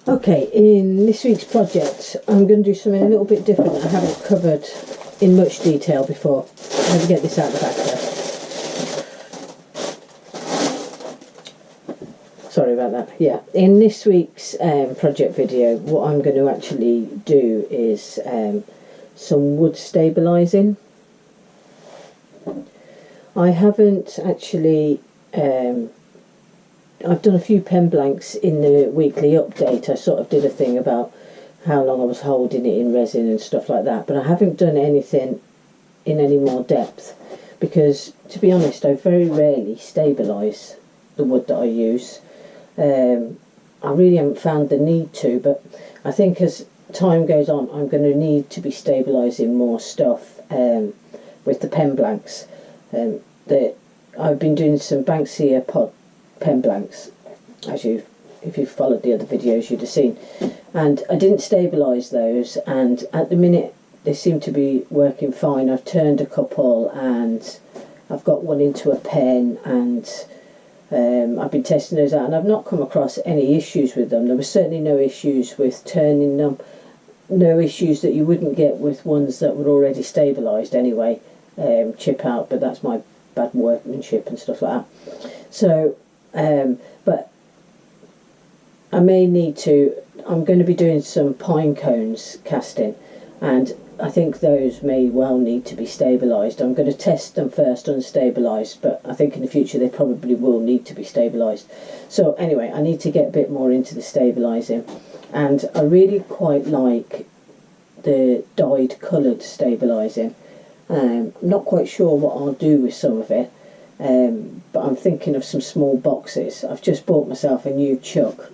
Okay, in this week's project I'm going to do something a little bit different that I haven't covered in much detail before. Let me get this out the back first. Sorry about that. Yeah, in this week's project video, what I'm going to actually do is some wood stabilising. I haven't actually I've done a few pen blanks in the weekly update. I sort of did a thing about how long I was holding it in resin and stuff like that, but I haven't done anything in any more depth because, to be honest, I very rarely stabilise the wood that I use. I really haven't found the need to, but I think as time goes on I'm going to need to be stabilising more stuff with the pen blanks. I've been doing some Banksia pen blanks, if you've followed the other videos you'd have seen, and I didn't stabilise those, and at the minute they seem to be working fine. I've turned a couple and I've got one into a pen, and I've been testing those out and I've not come across any issues with them. There were certainly no issues with turning them, no issues that you wouldn't get with ones that were already stabilised anyway. Chip out, but that's my bad workmanship and stuff like that. So but I may need to, I'm going to be doing some pine cones casting, and I think those may well need to be stabilised. I'm going to test them first unstabilised, but I think in the future they probably will need to be stabilised. So anyway, I need to get a bit more into the stabilising, and I really quite like the dyed coloured stabilising. Not quite sure what I'll do with some of it, but I'm thinking of some small boxes. I've just bought myself a new chuck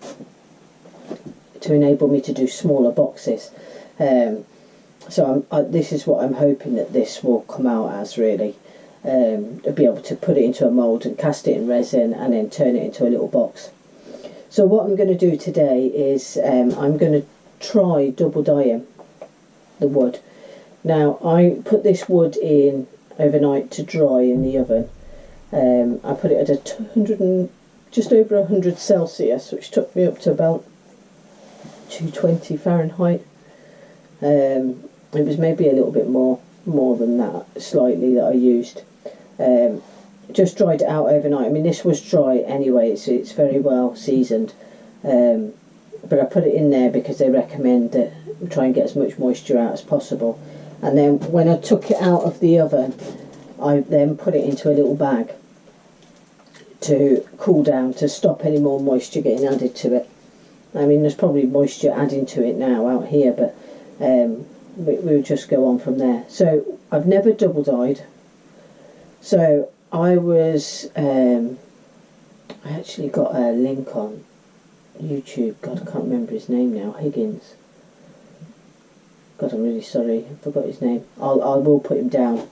to enable me to do smaller boxes. So this is what I'm hoping that this will come out as, really. I'll be able to put it into a mould and cast it in resin and then turn it into a little box. So what I'm going to do today is I'm going to try double dyeing the wood. Now, I put this wood in overnight to dry in the oven. I put it at just over 100 Celsius, which took me up to about 220 Fahrenheit. It was maybe a little bit more than that, slightly, that I used. Just dried it out overnight. I mean, this was dry anyway, it's very well seasoned. But I put it in there because they recommend that we try and get as much moisture out as possible. And then when I took it out of the oven, I then put it into a little bag to cool down, to stop any more moisture getting added to it. I mean, there's probably moisture adding to it now out here, but we'll just go on from there. So I've never double dyed. So I actually got a link on YouTube. God, I can't remember his name now. Higgins. God, I'm really sorry, I forgot his name. I will put him down,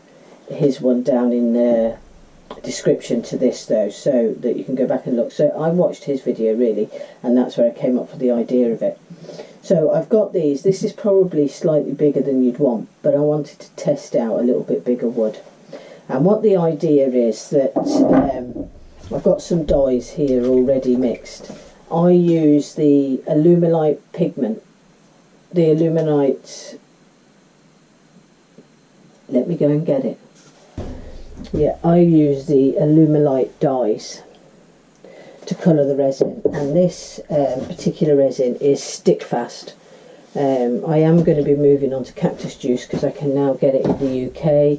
his one down in the description to this though, so that you can go back and look. So I watched his video really, and that's where I came up with the idea of it. So I've got these. This is probably slightly bigger than you'd want, but I wanted to test out a little bit bigger wood. And what the idea is that I've got some dyes here already mixed. I use the Alumilite pigment. The Aluminite, let me go and get it. Yeah, I use the Alumilite dyes to colour the resin, and this particular resin is stick fast. I am going to be moving on to cactus juice because I can now get it in the UK,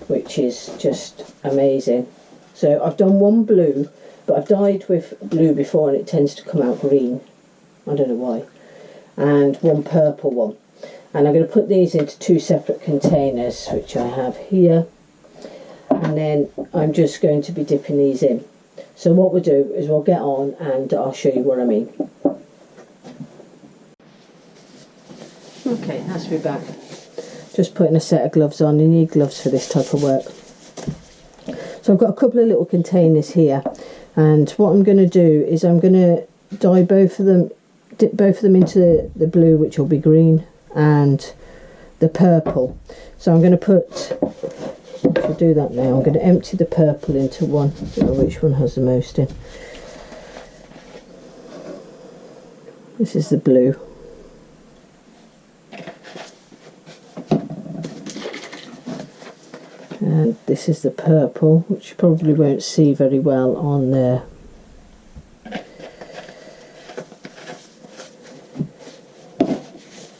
which is just amazing. So I've done one blue, but I've dyed with blue before and it tends to come out green. I don't know why. And one purple one, and I'm going to put these into two separate containers, which I have here, and then I'm just going to be dipping these in. So what we'll do is we'll get on and I'll show you what I mean. Okay, that's me back. Just putting a set of gloves on. You need gloves for this type of work. So I've got a couple of little containers here, and what I'm going to do is I'm going to dye both of them, dip both of them into the blue, which will be green, and the purple. So I'm going to put, I should do that now, I'm going to empty the purple into one. I don't know which one has the most in. This is the blue. And this is the purple, which you probably won't see very well on there.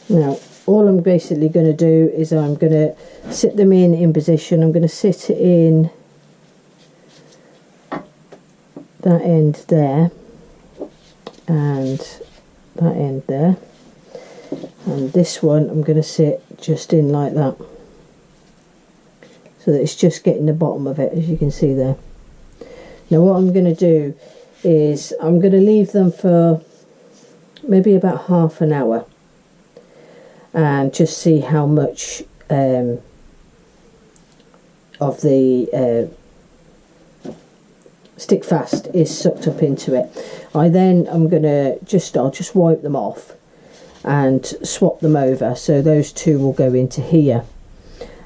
Now, all I'm basically going to do is I'm going to sit them in position. I'm going to sit it in that end there and that end there, and this one I'm going to sit just in like that, so that it's just getting the bottom of it, as you can see there. Now what I'm going to do is I'm going to leave them for maybe about half an hour and just see how much of the stick fast is sucked up into it. I'll just wipe them off and swap them over, so those two will go into here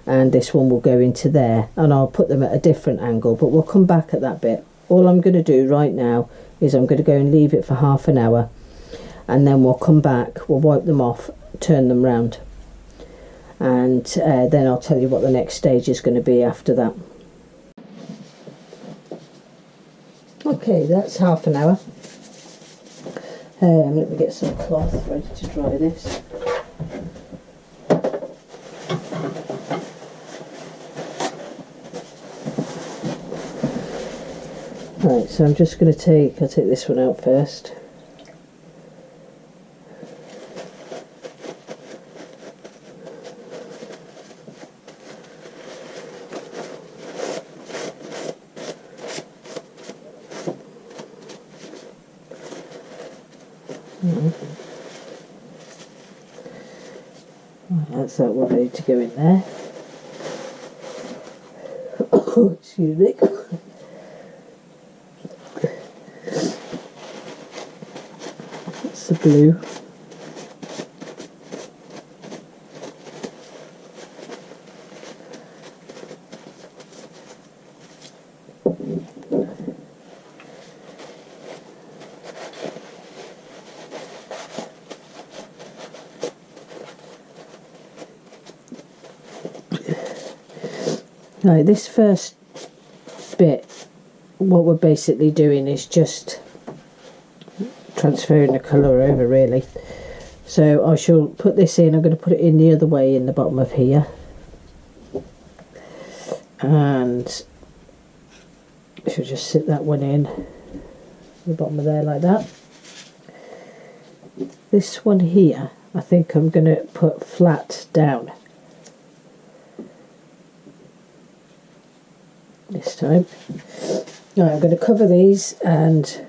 and this one will go into there, and I'll put them at a different angle, but we'll come back at that bit. All I'm going to do right now is I'm going to go and leave it for half an hour, and then we'll come back, we'll wipe them off, turn them round, and then I'll tell you what the next stage is going to be after that. Okay, that's half an hour. Let me get some cloth ready to dry this. Right, so I'm just going to I'll take this one out first. Right, that's that one ready to go in there. Oh, excuse me. That's the blue. Now, this first bit, what we're basically doing is just transferring the colour over, really. So I shall put this in, I'm going to put it in the other way in the bottom of here, and I shall just sit that one in the bottom of there like that. This one here I think I'm going to put flat down this time. Now I'm going to cover these, and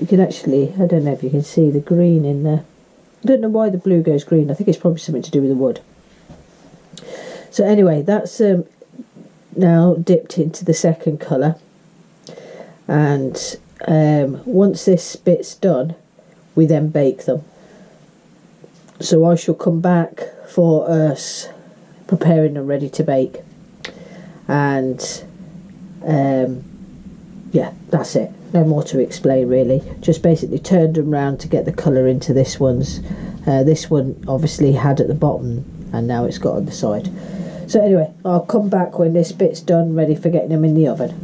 you can actually, I don't know if you can see the green in there. I don't know why the blue goes green. I think it's probably something to do with the wood. So anyway, that's now dipped into the second colour, and once this bit's done we then bake them. So I shall come back for us preparing them ready to bake, and yeah, that's it. No more to explain really. Just basically turned them round to get the colour into this one's. This one obviously had at the bottom, and now it's got on the side. So anyway, I'll come back when this bit's done, ready for getting them in the oven.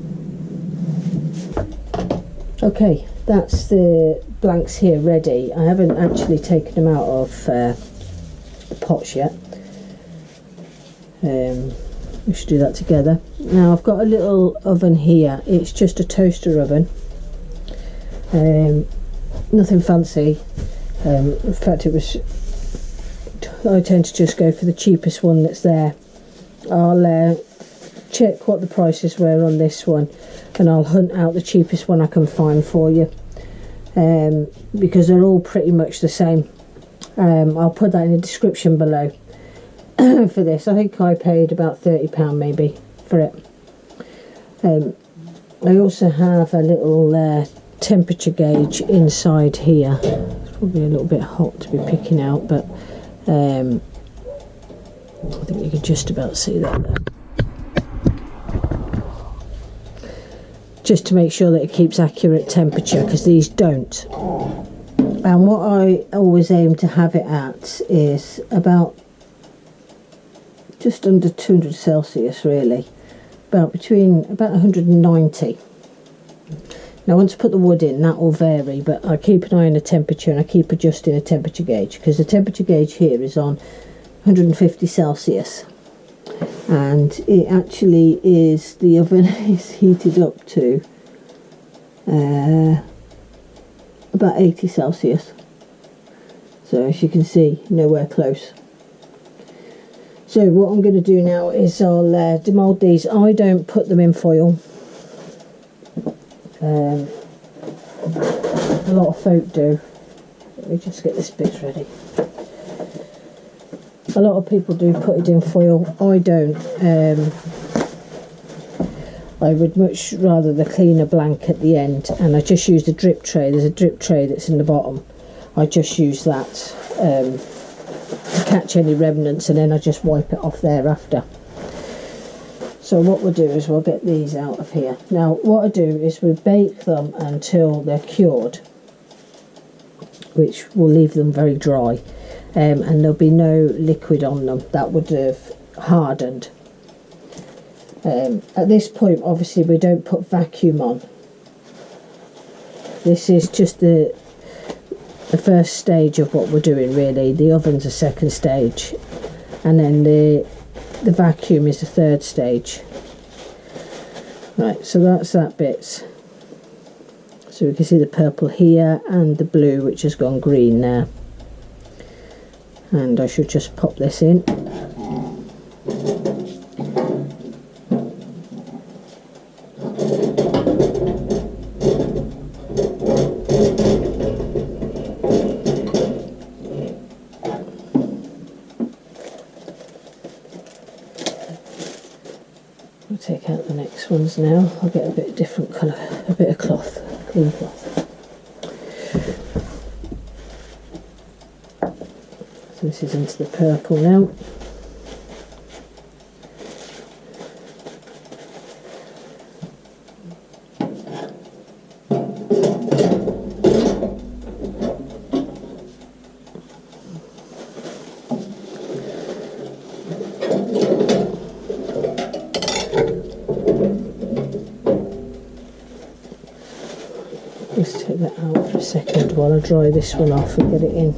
Okay, that's the blanks here ready. I haven't actually taken them out of the pots yet. We should do that together. Now I've got a little oven here. It's just a toaster oven. Nothing fancy. In fact, I tend to just go for the cheapest one that's there. I'll check what the prices were on this one, and I'll hunt out the cheapest one I can find for you, because they're all pretty much the same. I'll put that in the description below for this. I think I paid about £30 maybe for it. I also have a little temperature gauge inside here. It's probably a little bit hot to be picking out, but I think you can just about see that there. Just to make sure that it keeps accurate temperature, because these don't. And what I always aim to have it at is about just under 200 Celsius really, about 190. Now once I put the wood in, that will vary, but I keep an eye on the temperature and I keep adjusting the temperature gauge, because the temperature gauge here is on 150 Celsius, and it actually is, the oven is heated up to about 80 Celsius. So as you can see, nowhere close. So what I'm going to do now is I'll demould these. I don't put them in foil. A lot of folk do. Let me just get this bit ready. A lot of people do put it in foil. I don't. I would much rather the cleaner blank at the end, and I just use the drip tray. There's a drip tray that's in the bottom. I just use that to catch any remnants, and then I just wipe it off thereafter. So what we'll do is we'll get these out of here. Now what I do is we bake them until they're cured, which will leave them very dry, and there'll be no liquid on them that would have hardened. At this point obviously we don't put vacuum on. This is just the first stage of what we're doing really. The oven's a second stage, and then the vacuum is the third stage. Right, so that's that bit. So we can see the purple here and the blue, which has gone green now. And I should just pop this in. Take out the next ones now. I'll get a bit of different colour, a bit of cloth, clean cloth. So this is into the purple now. Let's take that out for a second while I dry this one off and get it in.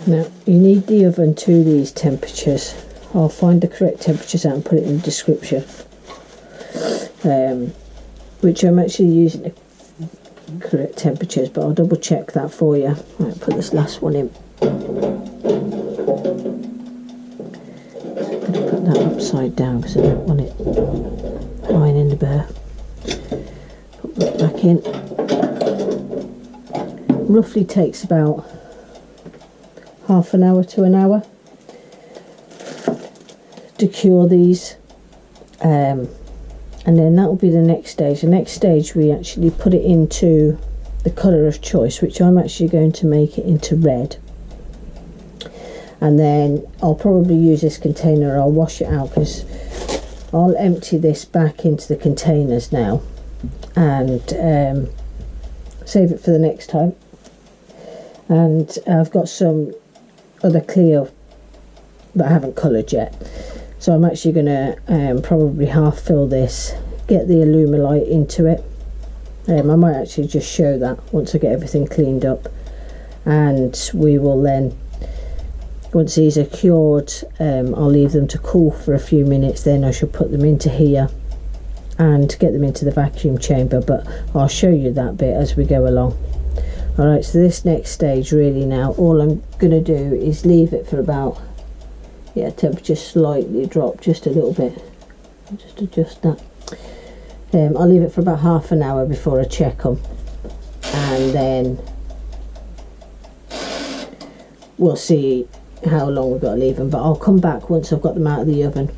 Now you need the oven to these temperatures. I'll find the correct temperatures out and put it in the description, which I'm actually using the correct temperatures, but I'll double check that for you. Right, put this last one in. I'm going to put that upside down because I don't want it lying in the burr. Put that back in. Roughly takes about half an hour to an hour to cure these, and then that will be the next stage. The next stage we actually put it into the colour of choice, which I'm actually going to make it into red. And then I'll probably use this container. I'll wash it out because I'll empty this back into the containers now and save it for the next time. And I've got some other clear that I haven't coloured yet, so I'm actually going to probably half fill this, get the Alumilite into it. I might actually just show that once I get everything cleaned up, and we will then, once these are cured, I'll leave them to cool for a few minutes. Then I shall put them into here and get them into the vacuum chamber, but I'll show you that bit as we go along. Alright, so this next stage really now, all I'm going to do is leave it for about, temperature slightly drop just a little bit. I'll just adjust that. I'll leave it for about half an hour before I check them, and then we'll see how long we've got to leave them, but I'll come back once I've got them out of the oven.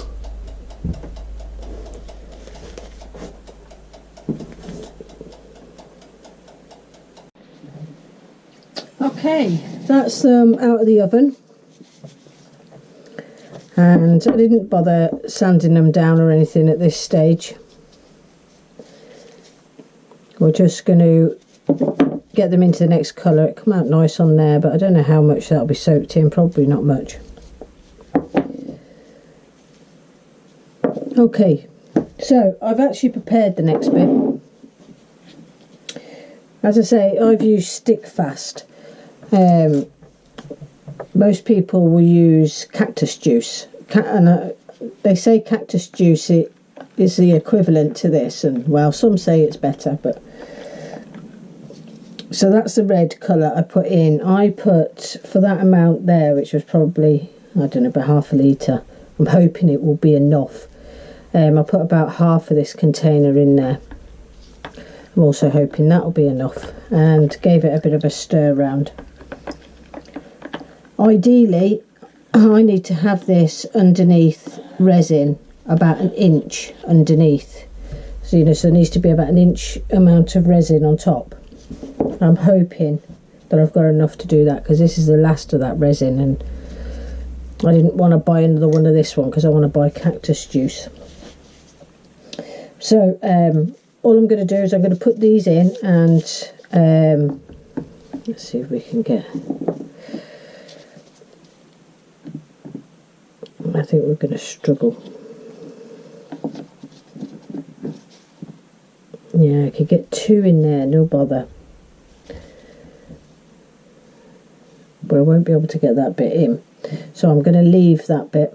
Okay, that's them out of the oven. and I didn't bother sanding them down or anything at this stage. We're just going to get them into the next colour. It come out nice on there, but I don't know how much that'll be soaked in, probably not much. Okay, so I've actually prepared the next bit. As I say, I've used stick fast. Most people will use cactus juice, and they say cactus juice is the equivalent to this, and well, some say it's better, but so that's the red colour I put in. I put, for that amount there, which was probably, I don't know, about half a litre, I'm hoping it will be enough. I put about half of this container in there. I'm also hoping that'll be enough, and gave it a bit of a stir round. Ideally, I need to have this underneath resin about an inch underneath. So, you know, so there needs to be about an inch amount of resin on top. I'm hoping that I've got enough to do that, because this is the last of that resin, and I didn't want to buy another one of this one because I want to buy cactus juice. So all I'm going to do is I'm going to put these in, and let's see if we can get, I think we're going to struggle. Yeah, I could get 2 in there, no bother. But I won't be able to get that bit in. So I'm going to leave that bit.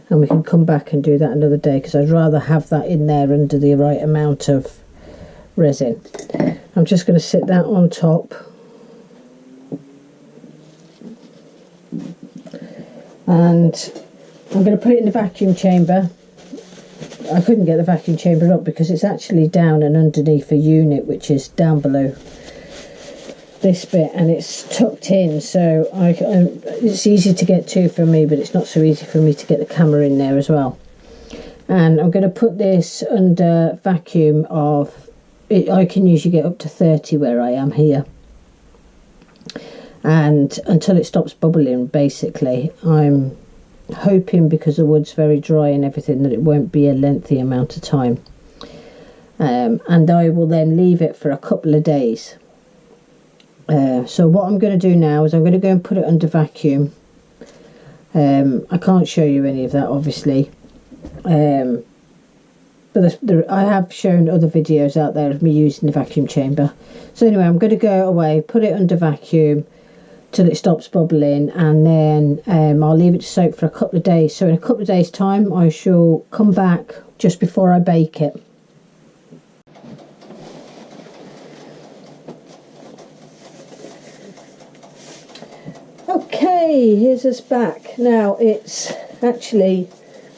And we can come back and do that another day, because I'd rather have that in there under the right amount of resin. I'm just going to sit that on top. And I'm going to put it in the vacuum chamber. I couldn't get the vacuum chamber up because it's actually down and underneath a unit which is down below this bit, and it's tucked in, so it's easy to get to for me, but it's not so easy for me to get the camera in there as well. And I'm going to put this under vacuum of, I can usually get up to 30 where I am here, and until it stops bubbling. Basically, I'm hoping, because the wood's very dry and everything, that it won't be a lengthy amount of time, and I will then leave it for a couple of days. So what I'm going to do now is I'm going to go and put it under vacuum. I can't show you any of that, obviously, but I have shown other videos out there of me using the vacuum chamber. So anyway, I'm going to go away, put it under vacuum till it stops bubbling, and then I'll leave it to soak for a couple of days. So in a couple of days time I shall come back just before I bake it. Okay, here's us back. Now it's actually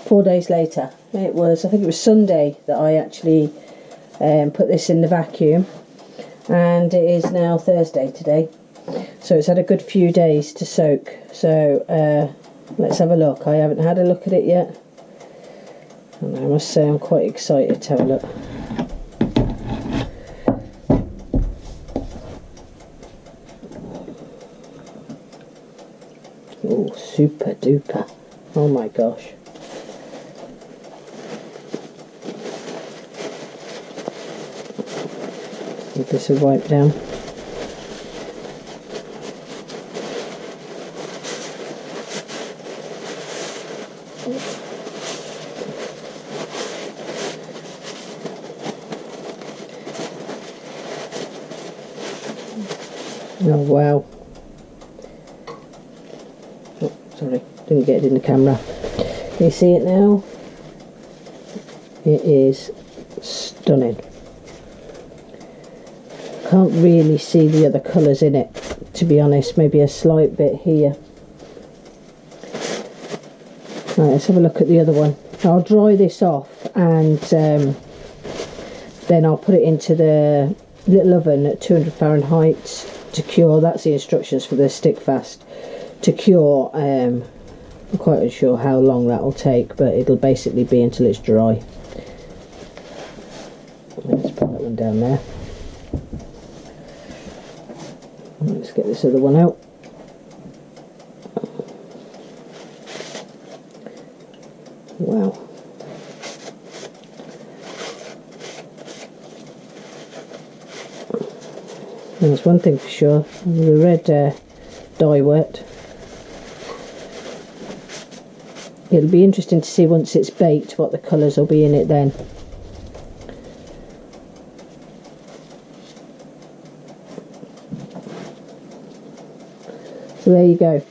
4 days later. I think it was Sunday that I actually put this in the vacuum, and it is now Thursday today, so it's had a good few days to soak. So let's have a look. I haven't had a look at it yet, and I must say I'm quite excited to have a look. Oh, super duper. Oh my gosh. Give this a wipe down. Oh wow. Oh, sorry, didn't get it in the camera. Can you see it now? It is stunning. Can't really see the other colours in it, to be honest. Maybe a slight bit here. Right, let's have a look at the other one. I'll dry this off, and then I'll put it into the little oven at 200 Fahrenheit to cure. That's the instructions for the stick fast. To cure, I'm quite unsure how long that will take, but it'll basically be until it's dry. Let's put that one down there. Let's get this other one out. one thing for sure. The red dye worked. It'll be interesting to see once it's baked what the colours will be in it then. So there you go.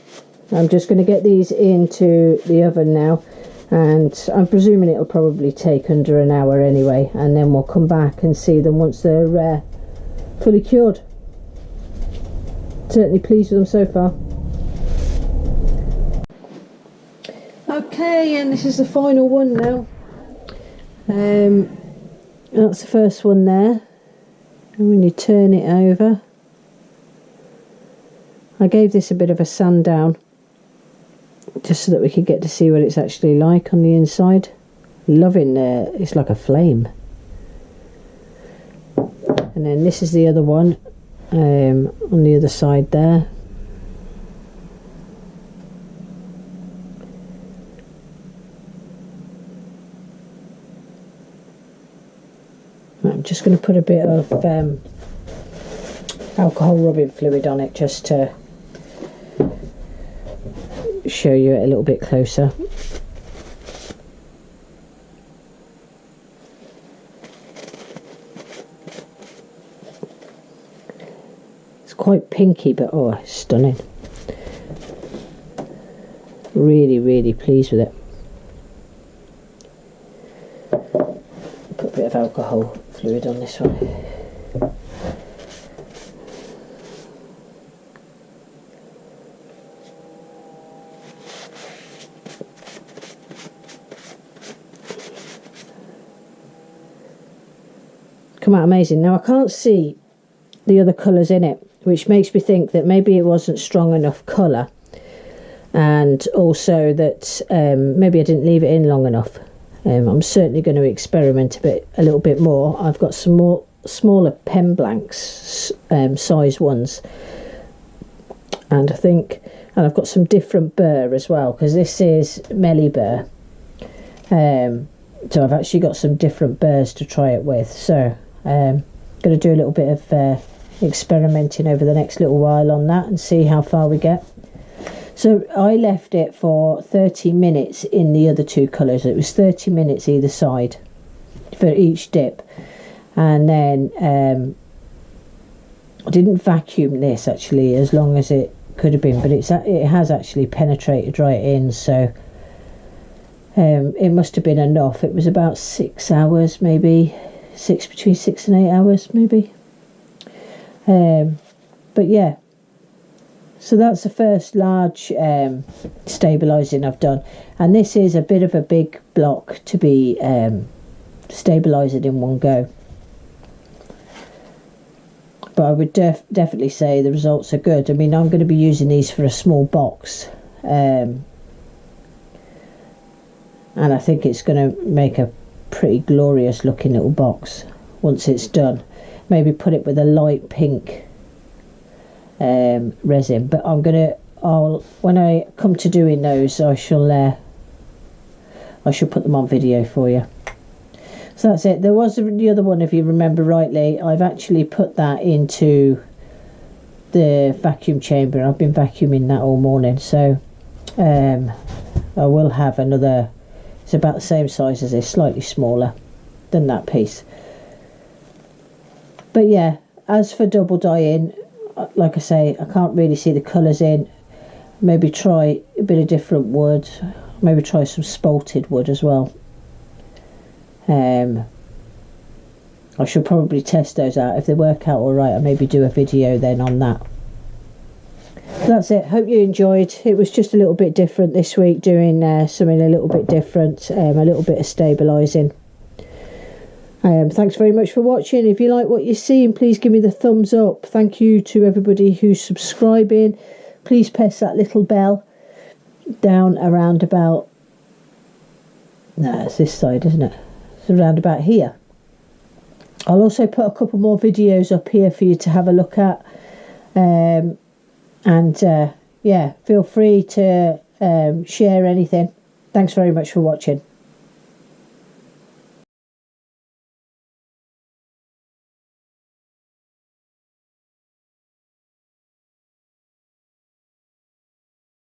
I'm just going to get these into the oven now, and I'm presuming it'll probably take under an hour anyway, and then we'll come back and see them once they're fully cured. Certainly pleased with them so far. Okay, and this is the final one now. That's the first one there, and when you turn it over, I gave this a bit of a sand down just so that we could get to see what it's actually like on the inside. Loving it's like a flame. And then this is the other one on the other side there. I'm just going to put a bit of alcohol rubbing fluid on it just to show you it a little bit closer. It's quite pinky, but oh, it's stunning. Really pleased with it. Put a bit of alcohol fluid on this one. Come out amazing. Now I can't see the other colours in it, which makes me think that maybe it wasn't strong enough colour, and also that maybe I didn't leave it in long enough. I'm certainly going to experiment a little bit more. I've got some more smaller pen blanks, size ones, and I've got some different burr as well, because this is Melle burr. So I've actually got some different burrs to try it with. So I'm going to do a little bit of experimenting over the next little while on that and see how far we get. So I left it for 30 minutes in the other two colours. It was 30 minutes either side for each dip. And then I didn't vacuum this actually as long as it could have been, but it has actually penetrated right in, so it must have been enough. It was about 6 hours, maybe between 6 and 8 hours maybe. But yeah, so that's the first large stabilising I've done, and this is a bit of a big block to be stabilising in one go. But I would definitely say the results are good. I mean, I'm going to be using these for a small box, and I think it's going to make a pretty glorious looking little box once it's done. Maybe put it with a light pink resin, but when I come to doing those, I shall put them on video for you. So that's it. There was the other one, if you remember rightly. I've actually put that into the vacuum chamber. I've been vacuuming that all morning, so I will have another. It's about the same size as this, slightly smaller than that piece. But yeah, as for double dyeing, like I say, I can't really see the colours in. Maybe try a bit of different wood. Maybe try some spalted wood as well. I should probably test those out. If they work out alright, I'll maybe do a video then on that. That's it. Hope you enjoyed. It was just a little bit different this week, doing something a little bit different, a little bit of stabilising. Thanks very much for watching. If you like what you're seeing, please give me the thumbs up. Thank you to everybody who's subscribing. Please press that little bell down around about, no, it's this side, isn't it? It's around about here. I'll also put a couple more videos up here for you to have a look at. Yeah, feel free to share anything. Thanks very much for watching.